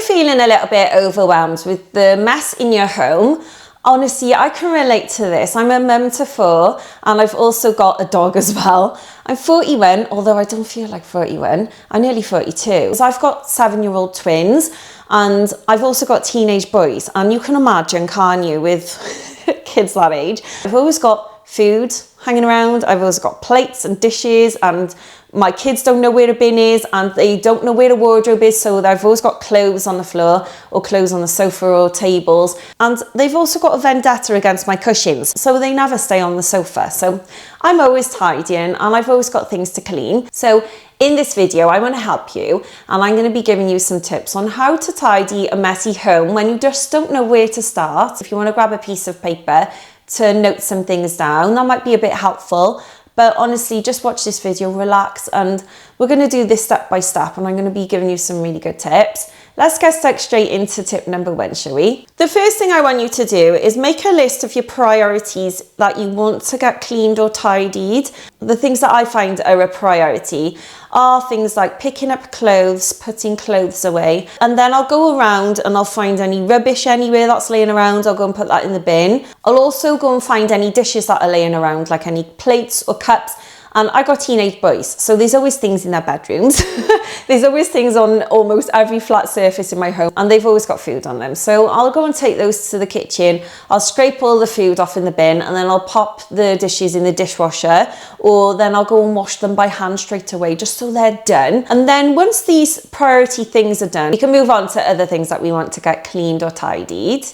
feeling a little bit overwhelmed with the mess in your home, honestly, I can relate to this. I'm a mum to 4 and I've also got a dog as well. I'm 41, although I don't feel like 41. I'm nearly 42. So I've got 7-year-old twins and I've also got teenage boys. And you can imagine, can't you, with kids that age. I've always got food hanging around. I've always got plates and dishes, and my kids don't know where a bin is and they don't know where a wardrobe is, so I've always got clothes on the floor or clothes on the sofa or tables. And they've also got a vendetta against my cushions, so they never stay on the sofa. So I'm always tidying and I've always got things to clean. So in this video, I want to help you, and I'm going to be giving you some tips on how to tidy a messy home when you just don't know where to start. If you want to grab a piece of paper to note some things down, that might be a bit helpful. But honestly, just watch this video, relax, and we're going to do this step by step, and I'm going to be giving you some really good tips. Let's get stuck straight into tip number 1, shall we? The first thing I want you to do is make a list of your priorities that you want to get cleaned or tidied. The things that I find are a priority are things like picking up clothes, putting clothes away, and then I'll go around and I'll find any rubbish anywhere that's laying around. I'll go and put that in the bin. I'll also go and find any dishes that are laying around, like any plates or cups. And I got teenage boys, so there's always things in their bedrooms. There's always things on almost every flat surface in my home, and they've always got food on them. So I'll go and take those to the kitchen. I'll scrape all the food off in the bin, and then I'll pop the dishes in the dishwasher, or then I'll go and wash them by hand straight away, just so they're done. And then once these priority things are done, we can move on to other things that we want to get cleaned or tidied.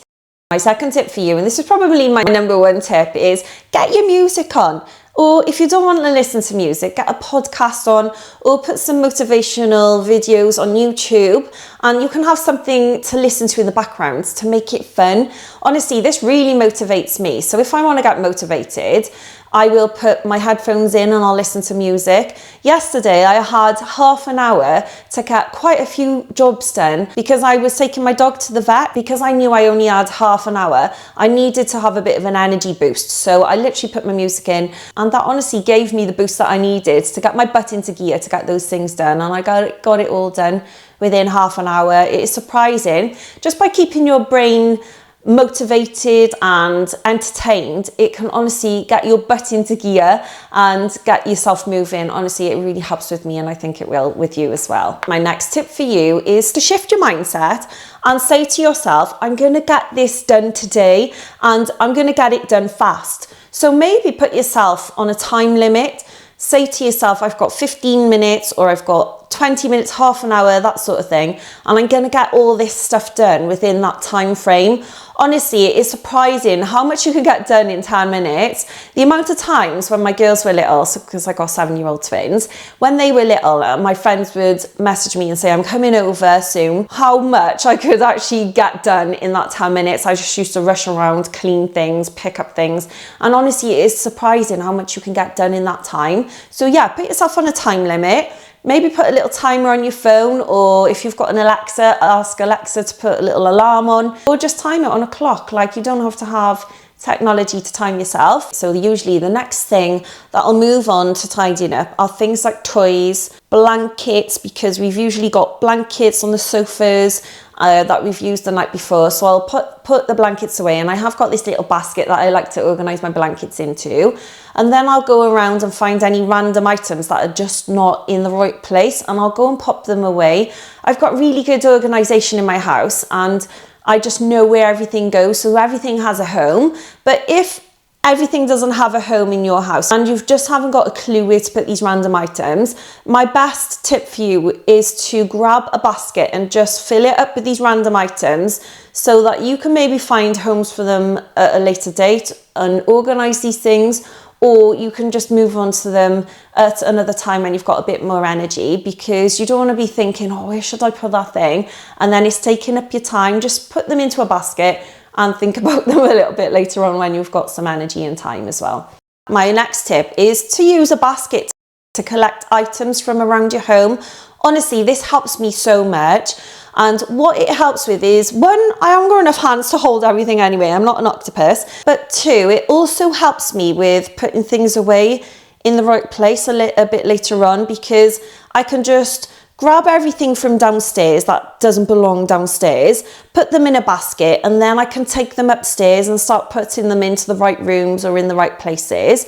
My second tip for you, and this is probably my number 1 tip, is get your music on. Or if you don't want to listen to music, get a podcast on or put some motivational videos on YouTube, and you can have something to listen to in the background to make it fun. Honestly, this really motivates me. So if I want to get motivated, I will put my headphones in and I'll listen to music. Yesterday, I had half an hour to get quite a few jobs done because I was taking my dog to the vet. Because I knew I only had half an hour, I needed to have a bit of an energy boost. So I literally put my music in, and that honestly gave me the boost that I needed to get my butt into gear to get those things done. And I got it all done within half an hour. It is surprising. Just by keeping your brain motivated and entertained, it can honestly get your butt into gear and get yourself moving. Honestly, it really helps with me, and I think it will with you as well. My next tip for you is to shift your mindset and say to yourself, I'm going to get this done today and I'm going to get it done fast. So maybe put yourself on a time limit. Say to yourself, I've got 15 minutes or I've got 20 minutes, half an hour, that sort of thing. And I'm going to get all this stuff done within that time frame. Honestly, it is surprising how much you can get done in 10 minutes. The amount of times when my girls were little, because I got 7-year-old twins, when they were little, my friends would message me and say, I'm coming over soon. How much I could actually get done in that 10 minutes. I just used to rush around, clean things, pick up things. And honestly, it is surprising how much you can get done in that time. So yeah, put yourself on a time limit. Maybe put a little timer on your phone, or if you've got an Alexa, ask Alexa to put a little alarm on, or just time it on a clock. Like, you don't have to have technology to time yourself. So usually the next thing that I'll move on to tidying up are things like toys, blankets, because we've usually got blankets on the sofas that we've used the night before. So I'll put the blankets away, and I have got this little basket that I like to organise my blankets into. And then I'll go around and find any random items that are just not in the right place, and I'll go and pop them away. I've got really good organisation in my house, and I just know where everything goes, so everything has a home. But if everything doesn't have a home in your house and you just haven't got a clue where to put these random items, my best tip for you is to grab a basket and just fill it up with these random items, so that you can maybe find homes for them at a later date and organise these things. Or you can just move on to them at another time when you've got a bit more energy, because you don't want to be thinking, oh, where should I put that thing? And then it's taking up your time. Just put them into a basket and think about them a little bit later on when you've got some energy and time as well. My next tip is to use a basket to collect items from around your home. Honestly, this helps me so much. And what it helps with is, one, I haven't got enough hands to hold everything anyway. I'm not an octopus. But two, it also helps me with putting things away in the right place a bit later on, because I can just grab everything from downstairs that doesn't belong downstairs, put them in a basket, and then I can take them upstairs and start putting them into the right rooms or in the right places.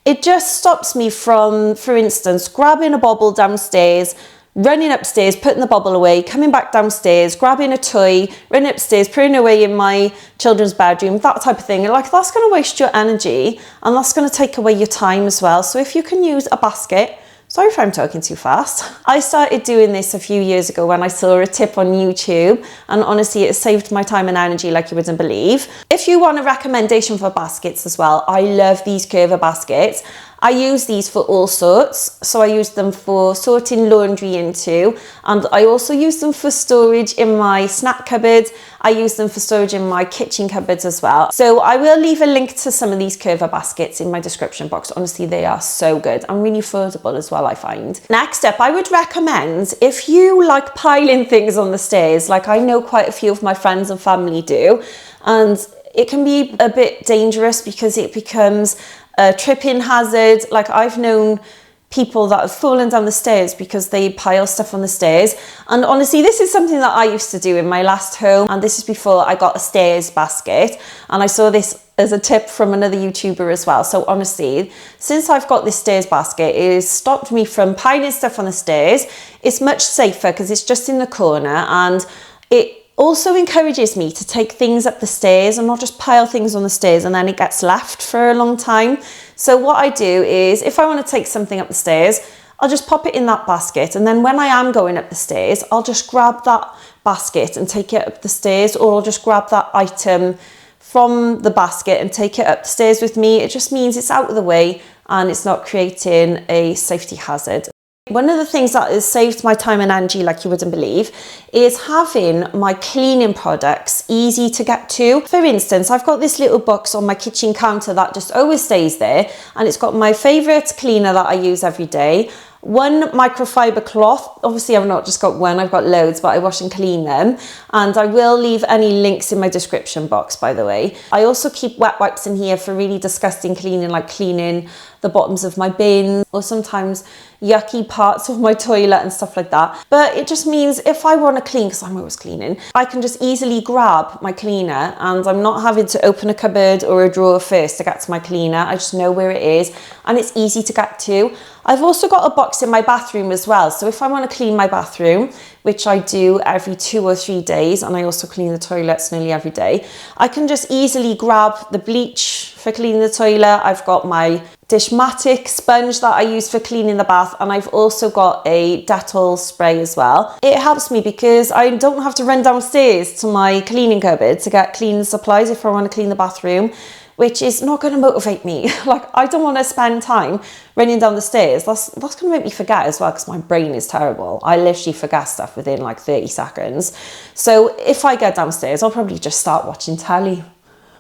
It just stops me from, for instance, grabbing a bauble downstairs, running upstairs, putting the bauble away, coming back downstairs, grabbing a toy, running upstairs, putting it away in my children's bedroom, that type of thing. Like, that's going to waste your energy and that's going to take away your time as well. So if you can use a basket, sorry if I'm talking too fast. I started doing this a few years ago when I saw a tip on YouTube, and honestly it saved my time and energy like you wouldn't believe. If you want a recommendation for baskets as well, I love these curver baskets. I use these for all sorts. So I use them for sorting laundry into, and I also use them for storage in my snack cupboard. I use them for storage in my kitchen cupboards as well. So I will leave a link to some of these curver baskets in my description box. Honestly, they are so good and really affordable as well, I find. Next up, I would recommend, if you like piling things on the stairs, like I know quite a few of my friends and family do, and it can be a bit dangerous because it becomes a tripping hazard. Like, I've known people that have fallen down the stairs because they pile stuff on the stairs. And honestly, this is something that I used to do in my last home, and this is before I got a stairs basket, and I saw this as a tip from another YouTuber as well. So honestly, since I've got this stairs basket, it has stopped me from piling stuff on the stairs. It's much safer because it's just in the corner, and it also encourages me to take things up the stairs and not just pile things on the stairs and then it gets left for a long time. So what I do is, if I want to take something up the stairs, I'll just pop it in that basket, and then when I am going up the stairs, I'll just grab that basket and take it up the stairs, or I'll just grab that item from the basket and take it up the stairs with me. It just means it's out of the way and it's not creating a safety hazard. One of the things that has saved my time and energy like you wouldn't believe is having my cleaning products easy to get to. For instance, I've got this little box on my kitchen counter that just always stays there, and it's got my favourite cleaner that I use every day. One microfiber cloth. Obviously I've not just got one, I've got loads, but I wash and clean them, and I will leave any links in my description box, by the way. I also keep wet wipes in here for really disgusting cleaning, like cleaning the bottoms of my bin or sometimes yucky parts of my toilet and stuff like that. But it just means if I want to clean, because I'm always cleaning, I can just easily grab my cleaner and I'm not having to open a cupboard or a drawer first to get to my cleaner. I just know where it is and it's easy to get to. I've also got a box in my bathroom as well. So if I want to clean my bathroom, which I do every 2 or 3 days, and I also clean the toilets nearly every day, I can just easily grab the bleach for cleaning the toilet. I've got my Dishmatic sponge that I use for cleaning the bath, and I've also got a Dettol spray as well. It helps me because I don't have to run downstairs to my cleaning cupboard to get cleaning supplies if I want to clean the bathroom, which is not going to motivate me. Like, I don't want to spend time running down the stairs. That's going to make me forget as well, because my brain is terrible. I literally forget stuff within like 30 seconds. So if I get downstairs, I'll probably just start watching telly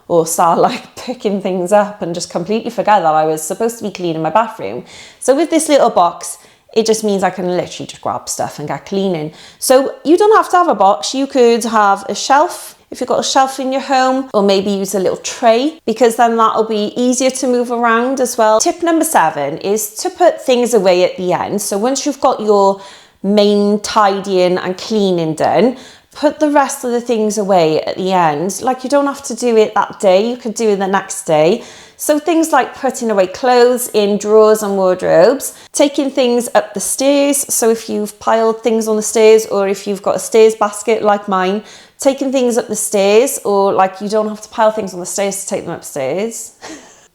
or start like picking things up and just completely forget that I was supposed to be cleaning my bathroom. So with this little box, it just means I can literally just grab stuff and get cleaning. So you don't have to have a box. You could have a shelf if you've got a shelf in your home, or maybe use a little tray, because then that'll be easier to move around as well. Tip number 7 is to put things away at the end. So once you've got your main tidying and cleaning done, put the rest of the things away at the end. Like, you don't have to do it that day, you could do it the next day. So things like putting away clothes in drawers and wardrobes, taking things up the stairs. So if you've piled things on the stairs, or if you've got a stairs basket like mine, taking things up the stairs, or like you don't have to pile things on the stairs to take them upstairs.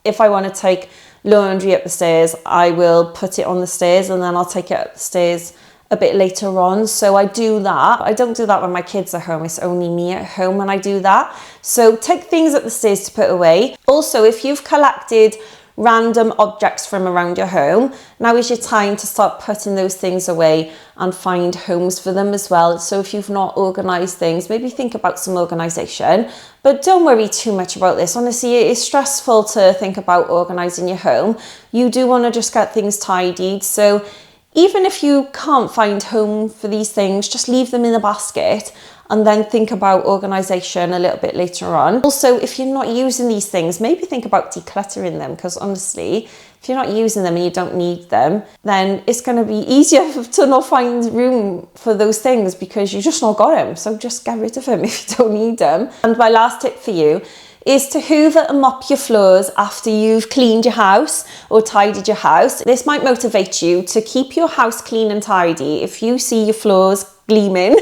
If I want to take laundry up the stairs, I will put it on the stairs and then I'll take it up the stairs a bit later on. So I do that. I don't do that when my kids are home. It's only me at home when I do that. So take things up the stairs to put away. Also, if you've collected random objects from around your home, now is your time to start putting those things away and find homes for them as well. So if you've not organised things, maybe think about some organisation, but don't worry too much about this. Honestly, it is stressful to think about organising your home. You do want to just get things tidied. So Even if you can't find home for these things, just leave them in the basket and then think about organisation a little bit later on. Also, if you're not using these things, maybe think about decluttering them, because honestly, if you're not using them and you don't need them, then it's going to be easier to not find room for those things because you just not got them. So just get rid of them if you don't need them. And my last tip for you is to hoover and mop your floors after you've cleaned your house or tidied your house. This might motivate you to keep your house clean and tidy. If you see your floors gleaming,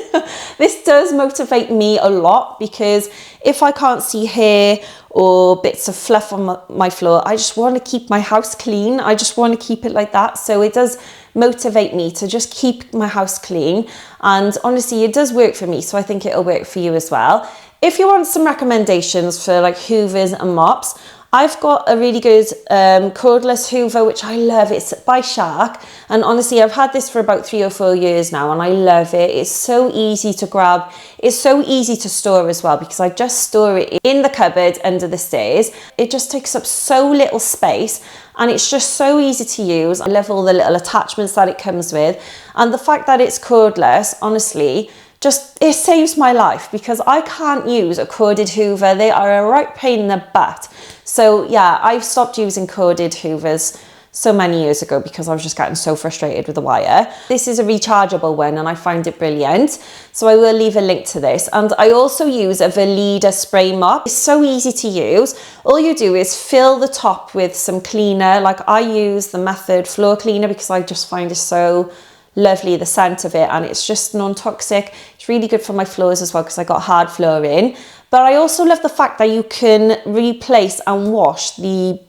this does motivate me a lot, because if I can't see hair or bits of fluff on my floor, I just want to keep my house clean. I just want to keep it like that. So it does motivate me to just keep my house clean. And honestly, it does work for me. So I think it'll work for you as well. If you want some recommendations for like hoovers and mops, I've got a really good cordless hoover, which I love. It's by Shark. And honestly, I've had this for about 3 or 4 years now, and I love it. It's so easy to grab. It's so easy to store as well, because I just store it in the cupboard under the stairs. It just takes up so little space, and it's just so easy to use. I love all the little attachments that it comes with. And the fact that it's cordless, honestly, it saves my life, because I can't use a corded hoover. They are a right pain in the butt. So yeah, I've stopped using corded hoovers so many years ago because I was just getting so frustrated with the wire. This is a rechargeable one and I find it brilliant. So I will leave a link to this. And I also use a Veleda spray mop. It's so easy to use. All you do is fill the top with some cleaner. Like I use the Method floor cleaner because I just find it so lovely, the scent of it, and it's just non-toxic. It's really good for my floors as well because I got hard flooring. But I also love the fact that you can replace and wash the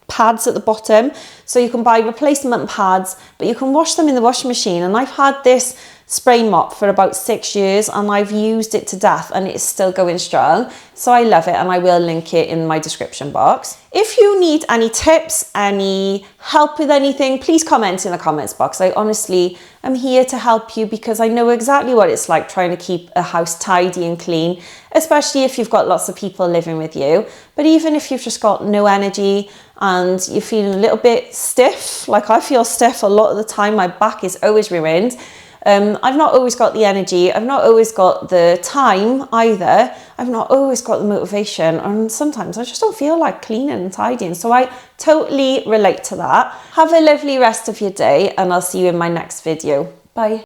pads at the bottom. So you can buy replacement pads, but you can wash them in the washing machine. And I've had this spray mop for about 6 years and I've used it to death and it's still going strong. So I love it, and I will link it in my description box. If you need any tips, any help with anything, please comment in the comments box. I honestly am here to help you because I know exactly what it's like trying to keep a house tidy and clean, especially if you've got lots of people living with you. But even if you've just got no energy and you're feeling a little bit stiff, like I feel stiff a lot of the time, my back is always ruined. I've not always got the energy, I've not always got the time either, I've not always got the motivation, and sometimes I just don't feel like cleaning and tidying. So I totally relate to that. Have a lovely rest of your day and I'll see you in my next video. Bye.